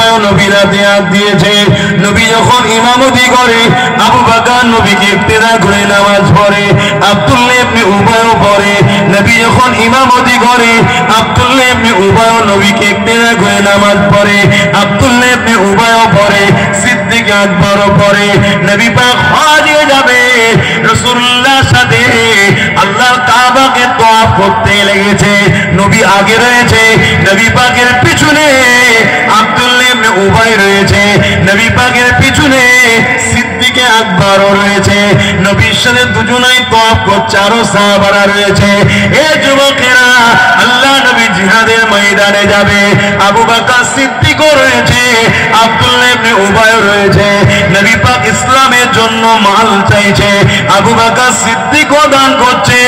উভয় নবীর হাতে হাত দিয়েছে। নবী যখন ইমামতি করে আবু বকর নবীকে ইক্তেদা করে নামাজ পড়ে, আব্দুল্লাহ ইবনে উবাইও পড়ে। নবী যখন ইমামতি করে আব্দুল্লাহ ইবনে উবাইও নবীকে ইক্তেদা করে নামাজ পড়ে, আব্দুল্লাহ ইবনে উবাইও পড়ে, সিদ্দিক আকবরও পড়ে। নবী পাক হাজিয়ে যাবে, রাসূলুল্লাহর সাথে আল্লাহর কাবাকে তওয়াফ করতে লেগেছে। নবী আগে রয়েছে, নবী পাকের পিছনে আব্দুল্লাহ ইবনে উবাই রয়েছে, নবী পাকের পিছনে সিদ্দিক আকবরও রয়েছে। নবীর সাথে দুজনেই তওয়াফ করছে, আরো সাহাবারা রয়েছে। এ যুবকেরা, আল্লাহ নবী জিহাদের ময়দানে যাবে, আবু বকর সিদ্দিকও রয়েছে, আব্দুল্লাহ ইবনে উবাইও রয়েছে। নবী পাক ইসলামের জন্য মাল চাইছে, আবু বকর সিদ্দিকও দান করছে,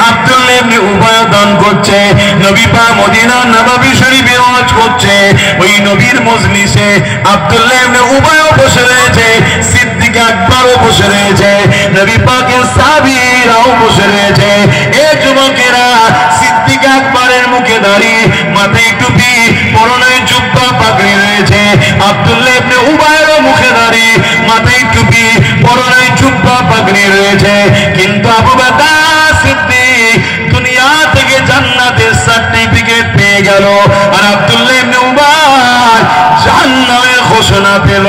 আব্দুল্লাহ ইবনে উবাইও দান করছে। নবী পাক মদিনা নববী শরীফে ওয়াজ করছে, ওই নবীর মজলিসে আব্দুল্লাহ ইবনে উবাইও বসে রয়েছে, সিদ্দিক আকবরও বসে রয়েছে, নবী পাকের সাহাবীরাও বসে রয়েছে। এ যুবকেরা, সিদ্দিক আকবরের মুখে দাড়ি, মাথায় টুপি, পরনে জুব্বা পাগড়ি রয়েছে। আব্দুল্লাহ ইবনে উবাইয়েরও মুখে দাড়ি, মাথায় টুপি, পরনে জুব্বা পাগড়ি রয়েছে। কিন্তু আবু বকর সিদ্দিক দুনিয়া থেকে জান্নাতের সার্টিফিকেট পেয়ে গেল, আর আব্দুল্লাহ ইবনে উবাই জান্নাতের ঘোষণা পেল।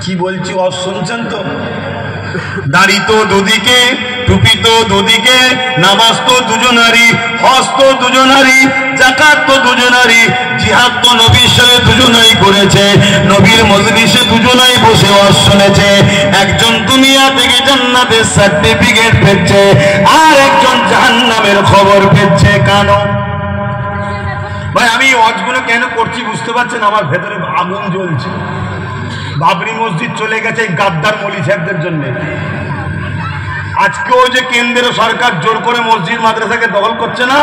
কি বলছি শুনছেন তো? দাড়ি তো দুদিকে, টুপি তো দুদিকে, নামাজ তো দুজনারই, হজ তো দুজনারই, যাকাত তো দুজনারই, জিহাদ তো নবীর সাথে দুজনাই করেছে, নবীর মজলিসে দুজনাই বসে ওয়াজ শুনেছে। একজন দুনিয়া থেকে জান্নাতের সার্টিফিকেট পেয়েছে, আর একজন জাহান্নামের খবর পেয়েছে। কেন ভাই? আমি ওয়াজগুলো কেন করছি বুঝতে পারছেন? আমার ভেতরে আগুন জ্বলছে। বাবরি মসজিদ চলে গেছে এই গাদ্দার মৌলভী সাহেবদের জন্য। আজকেও যে কেন্দ্রীয় সরকার জোর করে মসজিদ মাদ্রাসাকে দখল করছে না,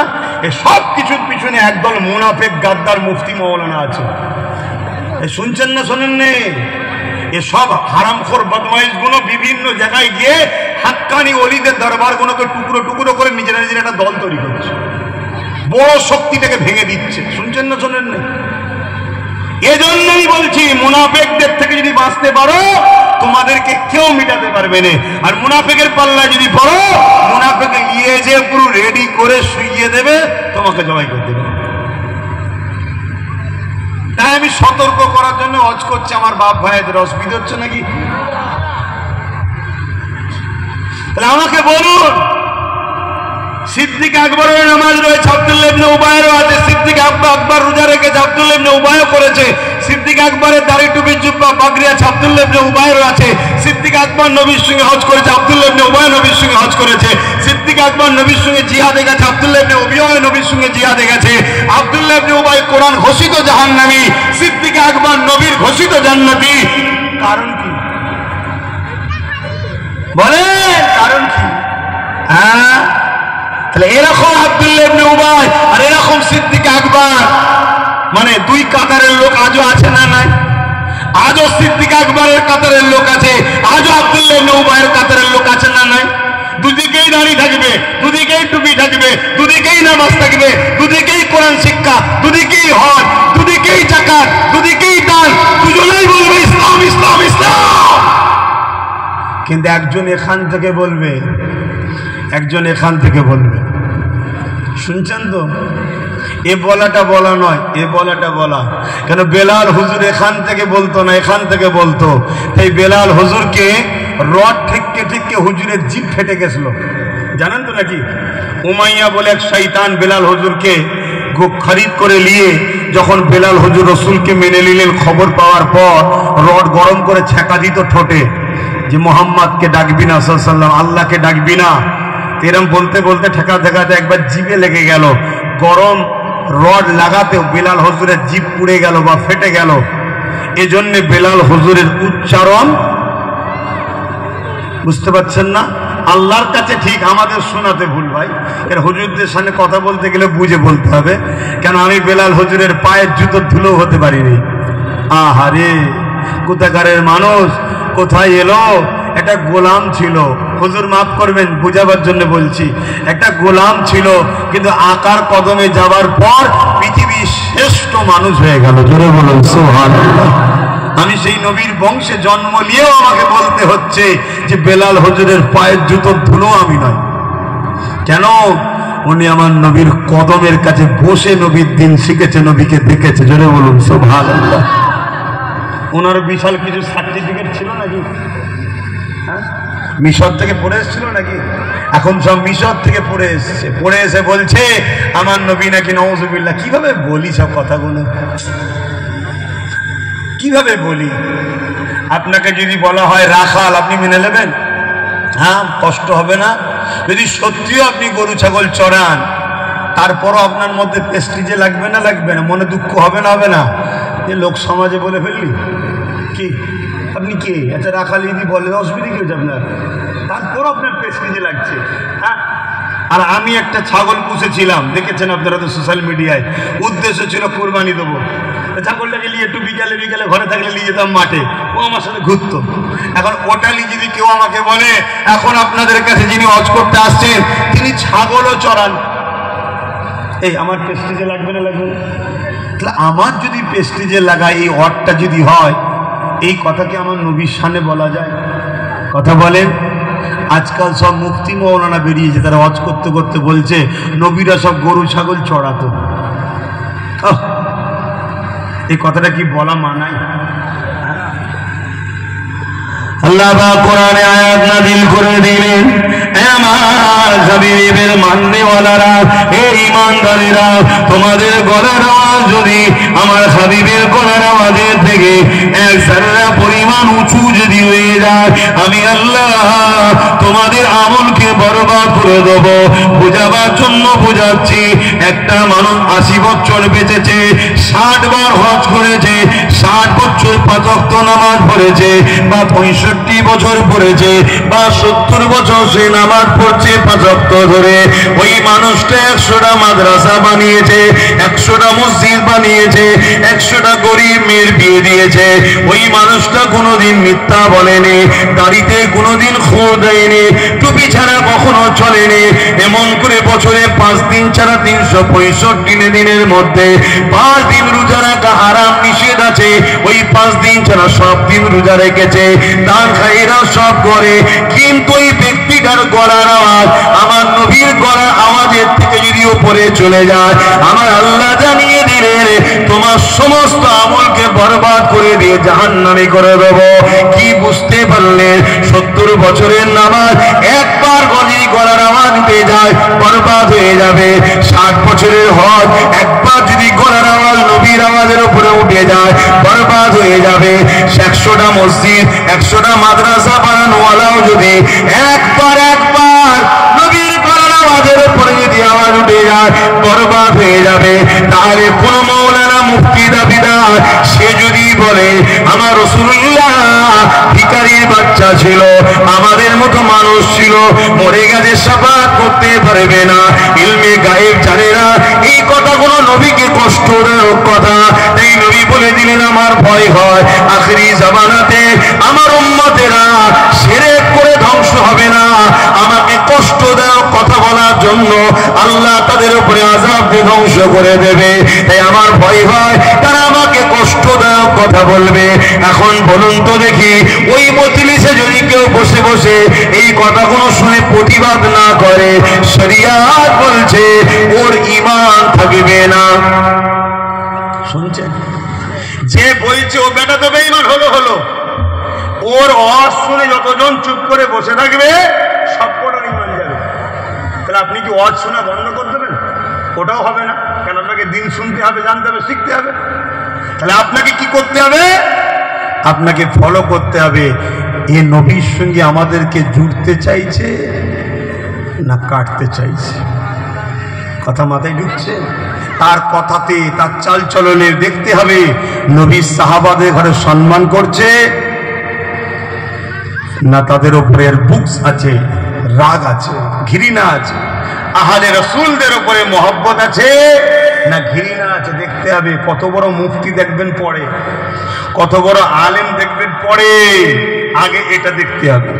এ সব কিছুর পিছনে একদল মুনাফেক গাদ্দার মুফতি মৌলানা আছে। শুনছেন না শোনেন নেই? এসব হারামখোর বদমাইশগুলো বিভিন্ন জায়গায় গিয়ে হাক্কানি ওলিদের দরবারগুলোকে টুকরো টুকরো করে নিজেরা নিজের একটা দল তৈরি করছে, বড় শক্তিটাকে ভেঙে দিচ্ছে। শুনছেন না শোনেন না? এজন্যই বলছি, মুনাফেকদের থেকে যদি বাঁচতে পারো তোমাদেরকে কেউ মিটাতে পারবে না। আর মুনাফেকের পাল্লা যদি পড়ো, মুনাফেকে নিয়ে যে পুরো রেডি করে শুইয়ে দেবে, তোমাকে জবাই করে দেবে। তাই আমি সতর্ক করার জন্য ওয়াজ করছি। আমার বাপ ভাইদের অসুবিধা হচ্ছে নাকি? তাহলে আমাকে বলুন, সিদ্দিক আকবরের নামাজ রয়েছে, আব্দুল্লাহ ইবনে উবাইয়েরও আছে। সিদ্দিক আকবর রোজা রেখেছে, আব্দুল্লাহ ইবনে উবাইও করেছে। সিদ্দিক আকবরের দাড়ি টুপি জুব্বা পাগড়ি আছে, আব্দুল্লাহ ইবনে উবাইয়েরও আছে। সিদ্দিক আকবর নবীর সঙ্গে হজ করেছে, আব্দুল্লাহ ইবনে উবাই নবীর সঙ্গে হজ করেছে। সিদ্দিক আকবর নবীর সঙ্গে জিহাদে গেছে, আব্দুল্লাহ ইবনে উবাই নবীর সঙ্গে জিহাদে গেছে। আব্দুল্লাহ ইবনে উবাই কোরআন ঘোষিত জাহান্নামী, সিদ্দিক আকবর নবীর ঘোষিত জান্নাতি। কারণ কি বলেন? কারণ কি? হ্যাঁ, তাহলে এরকম আব্দুল্লাহ ইবনে উবাই আর এরকম সিদ্দিক আকবর, মানে দুই কাতারের লোক আজও আছে না নাই? আজও সিদ্দিক আকবরের কাতারের লোক আছে, আজও আব্দুল্লাহ ইবনে উবাইয়ের কাতারের লোক আছে না নাই? দুদিকেই দাড়ি থাকবে, দুদিকেই টুপি থাকবে, দুদিকেই নামাজ থাকবে, দুদিকেই কোরআন শিক্ষা, দুদিকেই হজ, দুদিকেই যাকাত, দুদিকেই দান, দুজনেই বলবে ইসলাম ইসলাম ইসলাম। কিন্তু একজন এখান থেকে বলবে, একজন এখান থেকে বলবে। শুনছেন তো? এ বলাটা বলা নয়, এ বলাটা বলা। কেন? বেলাল হুজুর এখান থেকে বলতো না, এখান থেকে বলতো। এই বেলাল হুজুরকে রড ঠিককে ঠিককে হুজুরের জিভ ফেটে গেছিল, জানেন তো নাকি? উমাইয়া বলে এক শয়তান বেলাল হুজুরকে খরিদ করে নিয়ে যখন বেলাল হুজুর রসুলকে মেনে নিলেন, খবর পাওয়ার পর রড গরম করে ছ্যাঁকা দিত ঠোঁটে, যে মোহাম্মদকে ডাকবি না সাল্লাল্লাহু, আল্লাহকে ডাকবি না। এরম বলতে বলতে ঠেকা ঠেকাতে একবার জিভে লেগে গেল। গরম রড লাগাতেও বেলাল হুজুরের জিভ পুড়ে গেল বা ফেটে গেল। এজন্য বেলাল হুজুরের উচ্চারণ বুঝতে পারছেন না? আল্লাহর কাছে ঠিক, আমাদের শোনাতে ভুল ভাই। এর হুজুরদের সামনে কথা বলতে গেলে বুঝে বলতে হবে। কেন? আমি বেলাল হুজুরের পায়ের জুতো ধুলো হতে পারিনি। আহারে, কোথাকারের মানুষ কোথায় এলো? একটা গোলাম ছিল, হুজুর মাফ করবেন বুঝাবার জন্য বলছি, একটা গোলাম ছিল, কিন্তু আকার কদমে যাবার পর পৃথিবী শ্রেষ্ঠ মানুষ হয়ে গেল। জোরে বলুন সুবহানাল্লাহ। আমি সেই নবীর বংশে জন্ম নিয়েও আমাকে বলতে হচ্ছে যে বেলাল হুজুরের পায়ের জুতোর ধুলো আমি নয়। কেন? উনি আমার নবীর কদমের কাছে বসে নবীর দিন শিখেছে, নবীকে দেখেছে। জোরে বলুন সুবহানাল্লাহ। ওনার বিশাল কিছু সার্টিফিকেট ছিল নাকি? মিশর থেকে পড়ে এসেছিল নাকি? এখন সব মিশর থেকে পড়ে এসছে, পড়ে এসে বলছে আমার নবী নাকি নাউজুবিল্লাহ। কিভাবে বলি সব কথাগুলো, কিভাবে বলি? আপনাকে যদি বলা হয় রাখাল, আপনি মেনে নেবেন? হ্যাঁ, কষ্ট হবে না? যদি সত্যিও আপনি গরু ছাগল চড়ান, তারপরও আপনার মধ্যে প্রেস্টিজে লাগবে না? লাগবে না? মনে দুঃখ হবে না? হবে না? যে লোক সমাজে বলে ফেললি কি আপনি কে, একটা রাখালি যদি বলে অসুবিধা কি হচ্ছে আপনার? তারপরও আপনার প্রেস্টিজে লাগছে। হ্যাঁ, আর আমি একটা ছাগল পুষেছিলাম, দেখেছেন আপনারা তো সোশ্যাল মিডিয়ায়। উদ্দেশ্য ছিল কোরবানি দেবো। ছাগলটাকে নিয়ে একটু বিকালে বিকালে ঘরে থাকলে নিয়ে যেতাম মাঠে, ও আমার সাথে ঘুরতো। এখন ওটা নিয়ে যদি কেউ আমাকে বলে এখন আপনাদের কাছে যিনি হজ করতে আসছেন তিনি ছাগলও চড়ান, এই আমার প্রেস্টিজে লাগবে না? লাগবে না? তাহলে আমার যদি প্রেস্টিজে লাগায় এই হজটা যদি হয়, এই কথা কি আমার নবীর সামনে বলা যায়? কথা বলেন। আজকাল সব মুফতি মৌলানা বেরিয়েছে, তারা হজ করতে করতে বলছে নবীরা সব গরু ছাগল চড়াতো। এই কথাটা কি বলা মানায়? আল্লাহ পাক কোরআনে আয়াত নাযিল করে দিলেন, আমার হাবিবের মাননেওয়ালারা, হে ঈমানদারেরা, তোমাদের গলার আওয়াজ যদি আমার হাবিবের গলার আওয়াজের থেকে এক যারা পরিমাণ উঁচু যদি হয়ে যায়, আমি আল্লাহ তোমাদের আমলকে বরবাদ করে দেব। বোঝাবার জন্য বোঝাচ্ছি, একটা মানুষ 80 বছর বেঁচেছে, 60 বার হজ করেছে, 60 বছর 5 ওয়াক্ত নামাজ পড়েছে, বা 65 বছর পড়েছে, বা 70 বছর সে নামাজ পড়ছে 5 ওয়াক্ত ধরে, ওই মানুষটা 100টা মাদ্রাসা বানিয়েছে, 100টা মসজিদ বানিয়েছে, 100টা গরিব মেয়ের বিয়ে দিয়েছে। ওই মানুষটা কোনোদিন মিথ্যা বলেনি, দাড়িতে কোনোদিন খুর দেয়নি, টুপি ছাড়া কখনো চলেনি। এমন করে বছরে 5 দিন ছাড়া 365 দিনের মধ্যে 5 দিন রোজা রাখা হারাম নিষেধ আছে, ওই 5 দিন ছাড়া সব দিন রোজা রেখেছে, দান খায়রা সব করে। কিন্তু এই ব্যক্তিটার গলার আওয়াজ আমার নবীর গলার আওয়াজের থেকে যদি উপরে চলে যায়, আমার আল্লাহ জানিয়ে দিলেন তোমার সমস্ত আমলকে বরবাদ করে দিয়ে জাহান্নামী করে দেব। কি বুঝতে পারলেন? 70 বছরের নামাজ একবার যদি গলার আওয়াজ পেয়ে যায় বরবাদ হয়ে যাবে। 60 বছরের হজ একবার যদি গলার আওয়াজ নবীর আওয়াজের উপরে উঠে যায় বরবাদ হয়ে যাবে। 100টা মসজিদ 100টা মাদ্রাসা বানানোওয়ালাও যদি একবার নবীর গলার আওয়াজের উপরে যদি আওয়াজ উঠে যায় বরবাদ হয়ে যাবে। তাহলে কোন মৌলানা মুফতি দাবিদার সে যদি বলে আমার রাসূলুল্লাহ ভিখারির বাচ্চা ছিল, আমাদের মতো মানুষ ছিল, মরে গেছে, শাফাআত করতে পারবে না, ইলমে গায়েব জানে না, এই কথাগুলো নবীকে কষ্টদায়ক কথা। এই নবী বলে দিলেন আমার ভয় হয় আখিরি জামানাতে আমার উম্মতেরা শিরক করে ধ্বংস হবে না, আমাকে কষ্টদায়ক কথা বলার জন্য আল্লাহ তাদের উপরে আযাব দিয়ে ধ্বংস করে দেবে। তাই আমার ভয় হয় তারা আমাকে কষ্টদায়ক কথা বলবে। এখন বলুন তো দেখি, ওই মজলিসে যদি কেউ বসে বসে এই কথাগুলো শুনে প্রতিবাদ না করে, শরিয়াত বলছে ওর ঈমান থাকবে না। শুনছেন? যে বলছে ও বেটা তো বেঈমান হলো, ওর ওয়াজ শুনে যতজন চুপ করে বসে থাকবে সব কটার ঈমান যাবে। তাহলে আপনি কি ওয়াজ শোনা বন্ধ করে দেবেন? ওটাও হবে না, কেন আপনাকে দিন শুনতে হবে, জানতে হবে, শিখতে হবে। তাহলে আপনাকে কি করতে হবে? আপনাকে ফলো করতে হবে। এ নবীর সঙ্গে আমাদেরকে জুড়তে চাইছে না কাটতে চাইছে? কথা মাথায় ঢুকছে? তার কথাতে তার চালচলনে দেখতে হবে নবীর সাহাবাদের ঘরে সম্মান করছে না তাদের উপরে বুকস আছে, রাগ আছে, ঘৃণা আছে, আহলে রাসূলদের উপরে মহব্বত আছে না ঘৃণা আছে। দেখতে হবে। কত বড় মুফতি দেখবেন পরে, কত বড় আলেম দেখবেন পরে, আগে এটা দেখতে হবে।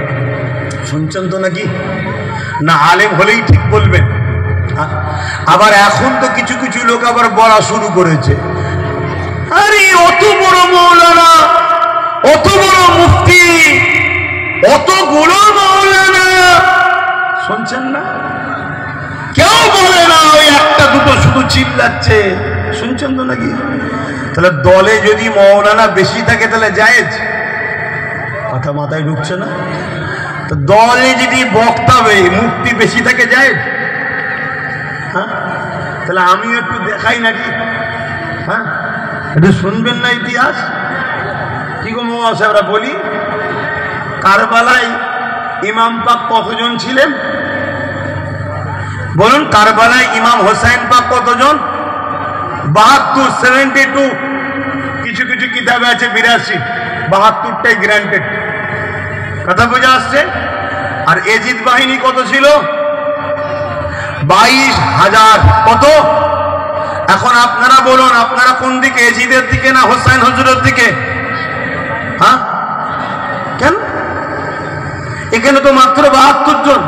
শুনছেন তো নাকি? না আলেম হলেই ঠিক বলবেন, আবার এখন তো কিছু কিছু লোক আবার বলা শুরু করেছে, আরে অত বড় মৌলানা, অত বড় মুফতি, অতগুলো মৌলানা, শুনছেন না? কেউ বলে না, ওই একটা দুটো শুধু চিল্লাচ্ছে, শুনছেন তো নাকি? তাহলে দলে যদি মৌলানা বেশি থাকে তাহলে জায়েজ? কথা মাথায় ঢুকছে না? তো দলে যদি বক্তাবে মুফতি বেশি থাকে জায়েজ? হ্যাঁ, তাহলে আমি একটু দেখাই নাকি? হ্যাঁ, একটু শুনবেন না ইতিহাস? কি গো মহাশয়রা বলি, কারবালায় ইমাম পাক কতজন ছিলেন বলুন? কারবালায় ইমাম হোসেন পাক কতজন? 72, 72। কিছু কিছু কিতাবে আছে 82, 72টাই গ্রান্টেড। কথা বোঝা আসছে? আর এজিদ বাহিনী কত ছিল? 22,000। কত? এখন আপনারা বলুন, আপনারা কোন দিকে, এজিদের দিকে না হোসেন হুজুরের দিকে? হ্যাঁ, কেন? এখানে তো মাত্র 72 জন,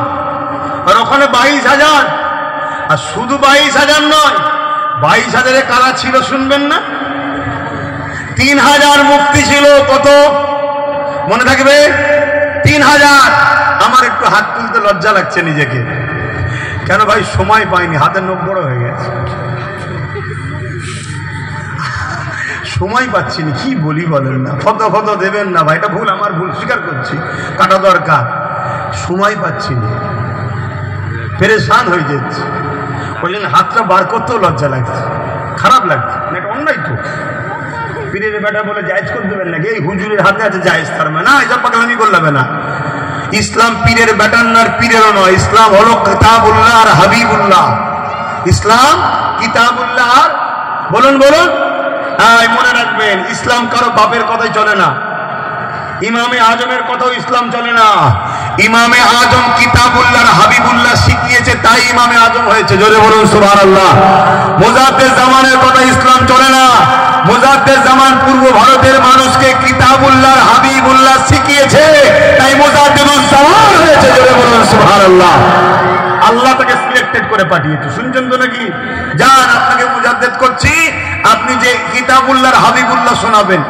আর ওখানে 22,000। আর শুধু 22,000 নয়, 22,000-এ কারা ছিল শুনবেন না? 3,000 মুফতি ছিল। কত মনে থাকবে? 3,000। আমার একটু হাত তুলতে লজ্জা লাগছে নিজেকে, কেন ভাই? সময় পাইনি, হাতের নখ বড় হয়ে গেছে, সময় পাচ্ছি না। কি বলি বলেন না? ফত দেবেন না ভাই, এটা ভুল, আমার ভুল, স্বীকার করছি, কাটা দরকার। সময় পাচ্ছি না, পেরেশান হয়ে যাচ্ছে। ওই জন্য হাতটা বার করতেও লজ্জা লাগছে, খারাপ লাগছে। এটা অন্যায় তো। পীরের বেটা বলে জায়েজ করে দেবেন নাকি? এই হুজুরের হাতে আছে জায়েজ, তার মানে না, এসব পাগলামি করলাম না। ইসলাম পীরের বেটার না, পীরেরও নয়। ইসলাম হলো কিতাবুল্লাহ আর হাবিবুল্লাহ। ইসলাম কিতাবুল্লাহ আর, বলুন বলুন, মনে রাখবেন, ইসলাম কারো বাপের কথাই চলে না, ইমামে আজমের কথাও ইসলাম চলে না। ইমামে আজম কিতাবুল্লাহ আর হাবিবুল্লাহ শিখিয়েছে, তাই ইমামে আজম হয়েছে। জোরে বলুন সুবহানাল্লাহ। মুজাদ্দেদ জামানের কথা ইসলাম চলে না। মুজাদ্দেদ জামান পূর্ব ভারতের মানুষকে কিতাবুল্লাহ আর হাবিবুল্লাহ শিখিয়েছে, তাই মুজাদ্দেদুজ জামান হয়েছে। জোরে বলুন সুবহানাল্লাহ। আল্লাহ তাকে সিলেক্টেড করে পাঠিয়েছে, শুনছেন তো নাকি? যান, আপনাকে মুজাদ্দেদ করছি, আপনি যে কিতাবুল্লাহ আর হাবিবুল্লাহ শোনাবেন,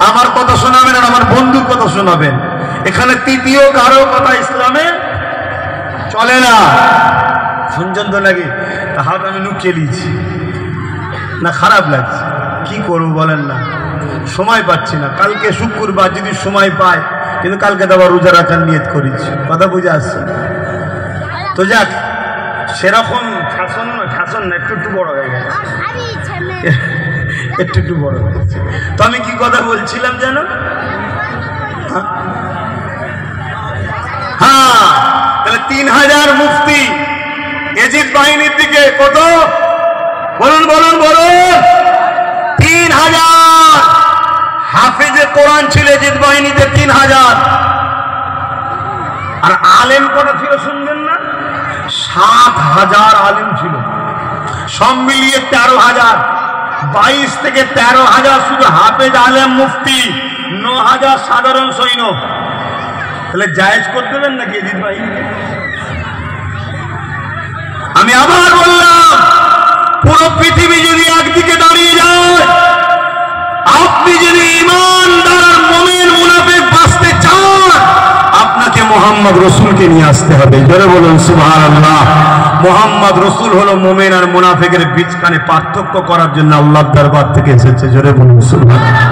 আমার কথা শোনাবেন আর আমার বন্ধুর কথা শোনাবেন। এখানে তৃতীয় কারো কথা ইসলামে চলে না, শুনছেন তো নাকি? হাত আমি নুকিয়ে নিয়েছি না, খারাপ লাগছে, কি করবো বলেন না? সময় পাচ্ছি না। কালকে শুক্রবার, যদি সময় পাই, কিন্তু কালকে তো আবার রোজা রাখার নিয়ত করেছি। কথা বুঝে আসছে তো? যাক, সেরকম শাসন না, একটু বড় হয়ে গেছে, একটু বড় হয়ে গেছে। তো আমি কি কথা বলছিলাম জানো? হ্যাঁ, তাহলে 3,000 মুফতি এজিদ বাহিনীর দিকে। কত? বলুন বলুন বলুন। 3,000 হাফেজে কোরআন ছিল এজিদ বাহিনীতে, 3,000। আর আলেম কত ছিল শুনবেন না? 7,000 আলেম ছিল, সব মিলিয়ে 13,000। 22 থেকে 13,000 শুধু হাফেজ আলেম মুফতি, 9,000 সাধারণ সৈন্য। তাহলে জায়েজ করে দেবেন নাকি এজিদ ভাই? আমি আবার বললাম, পুরো পৃথিবী যদি একদিকে দাঁড়িয়ে যায়, আপনি যদি ঈমানদার আর মুমিন মুনাফিক বাঁচতে চান, আপনাকে মুহাম্মদ রাসূলকে নিয়ে আসতে হবে। জোরে বলুন সুবহানাল্লাহ। মুহাম্মদ রাসূল হলো মুমিন আর মুনাফিকের বিচখানে পার্থক্য করার জন্য আল্লাহর দরবার থেকে এসেছে। জোরে বলুন সুবহানাল্লাহ।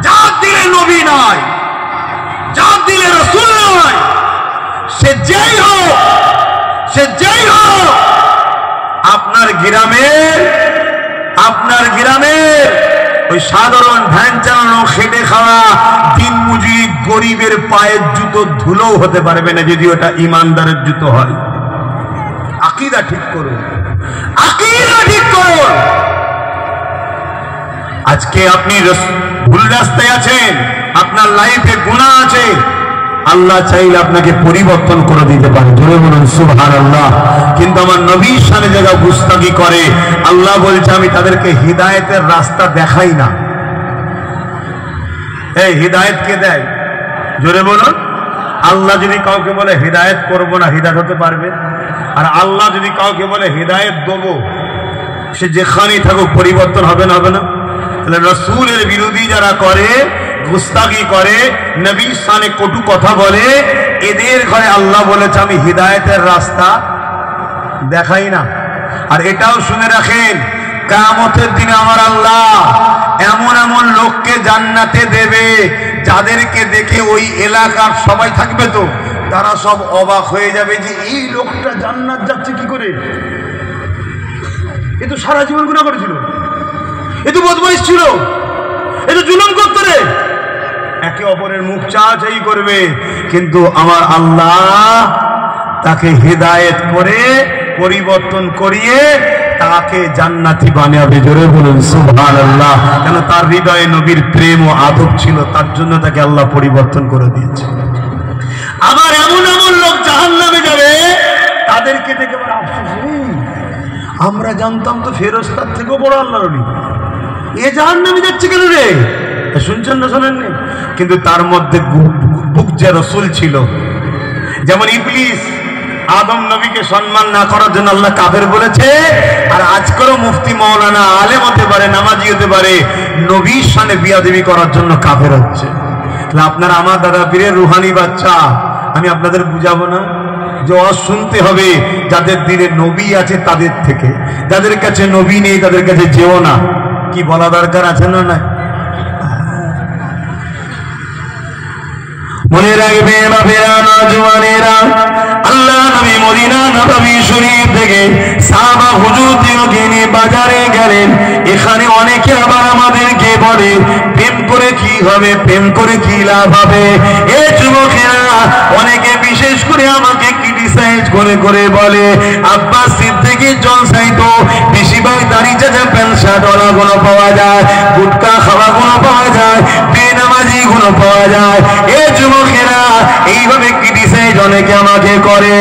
যার দিলে নবী নাই, যার দিলে রাসূল নাই, সে যেই হোক, আপনার গ্রামের ওই সাধারণ ভ্যান চালানো, খেটে খাওয়া দিন মজুরি গরিবের পায়ের জুতো ধুলোও হতে পারবে না, যদি ওটা ইমানদারের জুতো হয়। আকীদা ঠিক করুন, আকীদা ঠিক করুন। আজকে আপনি ভুল রাস্তায় আছেন, আপনার লাইফে গুনাহ আছে, আল্লাহ চাইলে আপনাকে পরিবর্তন করে দিতে পারে। জোরে বলুন সুবহানাল্লাহ। কিন্তু আমার নবীর সামনে যারা গুস্তাখি করে, আল্লাহ বলছে আমি তাদেরকে হিদায়েতের রাস্তা দেখাই না। এই হিদায়েত কে দেয়? জোরে বলুন। আল্লাহ যদি কাউকে বলে হিদায়েত করবো না, হিদায়েত হতে পারবে? আর আল্লাহ যদি কাউকে বলে হেদায়েত দেবো, সে যেখানেই থাকুক পরিবর্তন হবে না? হবে না? তাহলে রাসূলের বিরোধী যারা করে, গুস্তাখি করে, নবীর শানে কটু কথা বলে, এদের ঘরে আল্লাহ বলেছে আমি হিদায়াতের রাস্তা দেখাই না। আর এটাও শুনে রাখেন, কিয়ামতের দিনে আমার আল্লাহ এমন এমন লোককে জান্নাতে দেবে যাদেরকে দেখে ওই এলাকার সবাই থাকবে তো, তারা সব অবাক হয়ে যাবে যে এই লোকটা জান্নাত যাচ্ছে কি করে? এ তো সারা জীবন গুনাহ করেছিল, এ তো বদমাইশ ছিল, এ তো জুলুম করত রে। একে অপরের মুখ চাচাই করবে, কিন্তু আমার আল্লাহ তাকে হিদায়েত করে পরিবর্তন করিয়ে তাকে জান্নাতি বানাবে। জোরে বলুন সুবহানাল্লাহ। কেন? তার হৃদয়ে নবীর প্রেম ও আদব ছিল, তার জন্য তাকে আল্লাহ পরিবর্তন করে দিয়েছে। আবার এমন এমন লোক জাহান্নামে যাবে, তাদেরকে দেখে বড় আফসোস, আমরা জানতাম তো ফেরেশতার থেকেও বড় আল্লাহর ওলি, এ জাহান্নামে যাচ্ছে কেন রে? শুনছেন না শোনেননি? কিন্তু তার মধ্যে বুকজে রাসূল ছিল। যেমন ইবলিস আদম নবীকে সম্মান না করার জন্য আল্লাহ কাফের বলেছে, আর আজকেরও মুফতি মাওলানা আলেম হতে পারে, নামাজি হতে পারে, নবীর শানে বিয়াদবি করার জন্য কাফের হচ্ছে। তাহলে আপনারা আমার দাদা পীরের রুহানি বাচ্চা, আমি আপনাদের বুঝাবো না যে ওয়াজ শুনতে হবে যাদের দিনে নবী আছে তাদের থেকে, যাদের কাছে নবী নেই তাদের কাছে যেও না। কি বলা দরকার আছে না? না মনে রাখবে বাবেরা, নওজওয়ানেরা, আল্লাহ নবী মদিনা নববী শরীফ থেকে সাহাবা হুজুরদেরকে নিয়ে বাজারে গেলেন। এখানে অনেকে আবার আমাদেরকে বলে প্রেম করে কি হবে, প্রেম করে কি লাভ হবে? এ যুবকেরা, অনেকে বিশেষ করে আমাকে ক্রিটিসাইজ করে করে বলে আব্বাস সিদ্দিকীর জলসায় তো বেশিরভাগ দাড়ি চাচা প্যান্ট শার্ট ওলা গুলো পাওয়া যায়, গুটকা খাওয়া গুলো পাওয়া যায়, বেনামাজি গুলো পাওয়া যায়। এ যুবকেরা, এইভাবে ক্রিটিসাইজ অনেকে আমাকে করে।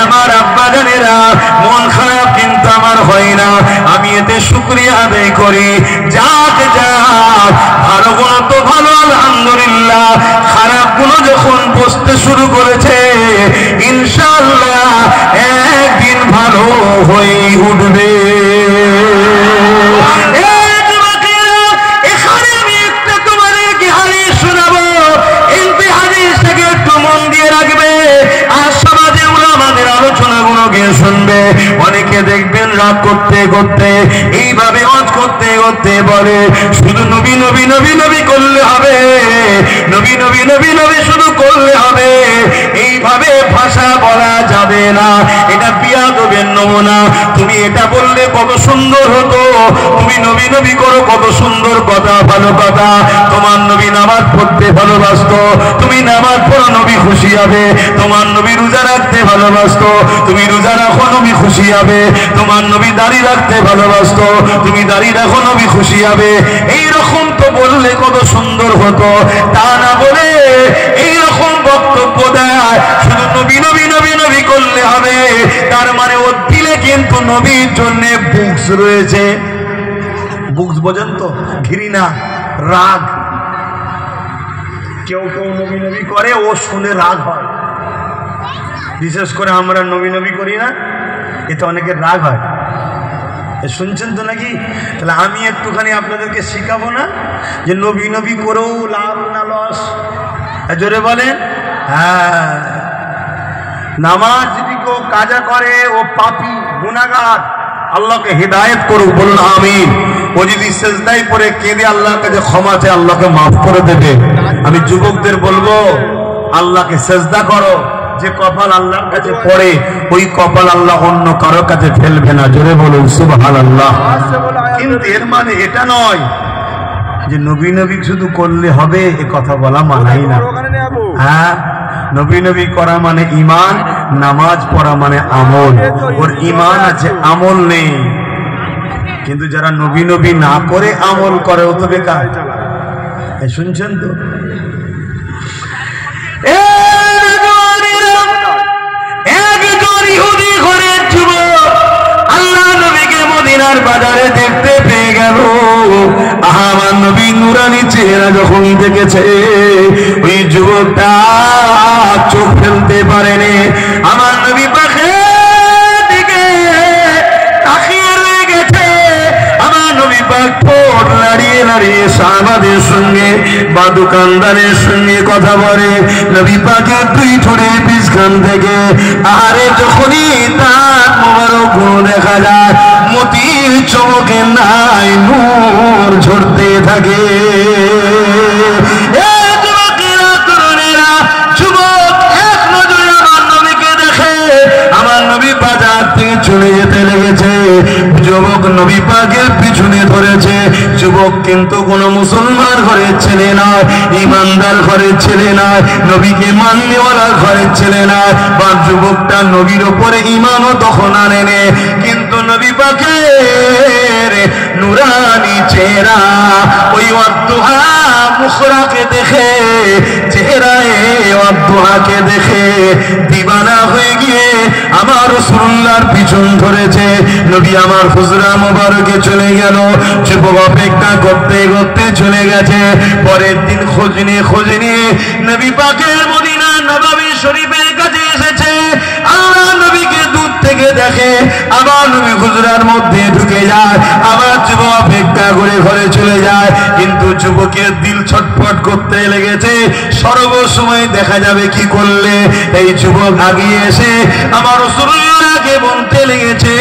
আমার আব্বা জানেরা, মন খারাপ কিন্তু আমার হয় না, আমি এতে শুকরিয়া আদায় করি। যাক যাক, ভালো গুলো তো ভালো আলহামদুলিল্লাহ, খারাপ গুলো যখন বসতে শুরু করেছে ইনশাআল্লাহ একদিন ভালো হয়ে উঠবে। এখানে আমি একটা তোমাদেরকে হাদিস শোনাবো, এই হাদিসটাকে একটু মন দিয়ে রাখবে আর সমাজে উলামাদের আলোচনাগুলোকে শুনবে। অনেকে দেখবেন রাগ করতে করতে, এইভাবে ওয়াজ করতে করতে বলে শুধু নবী নবী নবী নবী করলে হবে, নবী নবী নবী নবী শুধু করলে হবে। এইভাবে ভাষা বলা যাবে না, এটা বিয়াদবের নমুনা। তুমি এটা বললে কত সুন্দর হতো, তুমি নবী নবী করো, কত সুন্দর কথা, ভালো কথা। তোমার নবী নামাজ পড়তে ভালোবাসতো, তুমি নামাজ পড়ো নবী খুশি হবে। তোমার নবী রোজা রাখতে ভালোবাসতো, তুমি রোজা রাখো নবী খুশি হবে। তোমার নবী দাড়ি রাখতে ভালোবাসতো, তুমি দাড়ি রাখো নবী খুশি হবে। এইরকম তো বললে কত সুন্দর হতো, তা না বলে এইরকম বক্তব্য দেয় শুধু নবী নবী নবী নবী করলে হবে। তার মানে ওর দিলে কিন্তু নবীর জন্য বুকস রয়েছে। বুকস বোঝেন তো? ঘৃণা, রাগ। কেউ কেউ নবী নবী করে, ও শুনে রাগ হয়। বিশেষ করে আমরা নবী নবী করি না, এতে অনেকের রাগ হয়। শুনছেন তো নাকি? তাহলে আমি একটুখানি আপনাদেরকে শিখাবো না যে নবী নবী করেও লাভ না লস? জোরে বলেন। হ্যাঁ, নামাজ যদি কেউ কাজা করে ও পাপী গুনাহগার, আল্লাহকে হিদায়াত করুক, বলুন আমিন। ও যদি সেজদায় পড়ে কেঁদে আল্লাহর কাছে ক্ষমা চায়, আল্লাহকে মাফ করে দেবে। আমি যুবকদের বলবো আল্লাহকে সেজদা করো। যে কপাল আল্লাহর কাছে পড়ে, ওই কপাল আল্লাহ অন্য কারো কাছে ফেলবে না। জোরে বলুন সুবহানাল্লাহ। কিন্তু এর মানে এটা নয় যে নবী নবী শুধু করলে হবে, এ কথা বলা মানাই না। হ্যাঁ, নবী নবী করা মানে ঈমান, নামাজ পড়া মানে আমল। ওর ঈমান আছে, আমল নেই। কিন্তু যারা নবী নবী না করে আমল করে, ও তো বেকার। শুনছেন তো? মদিনার বাজারে দেখতে পেয়ে গেল। আমার নবী নুরানি চেহারা যখন দেখেছে, ওই যুবকটা চোখ ফেলতে পারেনি। আমার নবী পাখে সাহাবাদের সঙ্গে বা দোকানদারের সঙ্গে কথা বলে, নবী পাকের দুই ঠোঁটের পিছখান থেকে আরে যখনই তার মোবারক দেখা যায়, মতির চমকে নাই নূর ঝরতে থাকে। চলে যেতে লেগেছে, যুবক নবী পাকের পিছনে ধরেছে। যুবক কিন্তু কোনো মুসলমান ঘরের ছেলে নয়, ইমানদার ঘরের ছেলে নয়, নবীকে মাননেওয়ালা ঘরের ছেলে নয়, বা যুবকটা নবীর উপরে ইমানও তখন আনেনে, কিন্তু নবী পাকের নুরানি চেহারা ওই ওয়াদ্দুহা মুখরাকে দেখে, চেহারায় ওয়াদ্দুহাকে দেখে দিবানা হয়ে গিয়ে আমার রাসূলুল্লাহর পিছন ধরেছে। নবী আমার হুজরা মোবারকে চলে গেল, যুবক অপেক্ষা করতে করতে চলে গেছে। পরের দিন খোঁজ নিয়ে নবী পাকের মদিনা নববী শরীফের কাছে এসেছে। আল্লাহ নবীকে দূর থেকে দেখে, আবার নবী হুজরার মধ্যে ঢুকে যায়, আবার যুবক অপেক্ষা করে ঘরে চলে যায়। কিন্তু যুবকের দিল ছটফট করতে লেগেছে, সর্বসময় দেখা যাবে কি করলে। এই যুবক আগিয়ে এসে আমার রাসূলুল্লাহকে বলতে লেগেছে,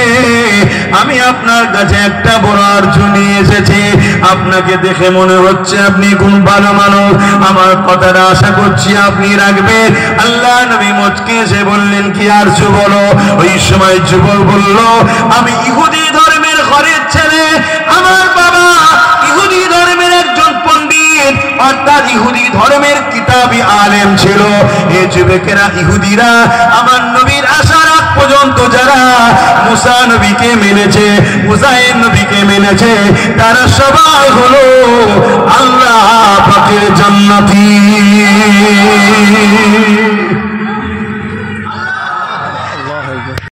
আমি আপনার কাছে একটা বড় আরজ নিয়ে এসেছি, আপনাকে দেখে মনে হচ্ছে আপনি কোন ভালো মানুষ, আমার কথাটা আশা করছি আপনি রাখবেন। আল্লাহ নবী মুচকি এসে বললেন, কি আরজ বলো। ওই সময় যুবক বলল, আমি ইহুদি ধর্মের ঘরের ছেলে, আমার বাবা ইহুদি ধর্মের একজন পণ্ডিত, অর্থাৎ ইহুদি ধর্মের কিতাবী আলেম ছিল। এই যুবকেরা ইহুদিরা আমার নবীর আসার আগ পর্যন্ত যারা মুসা নবীকে মেনেছে, উযাইর নবীকে মেনেছে, তারা সবাই হলো আল্লাহ পাকের জান্নাতি।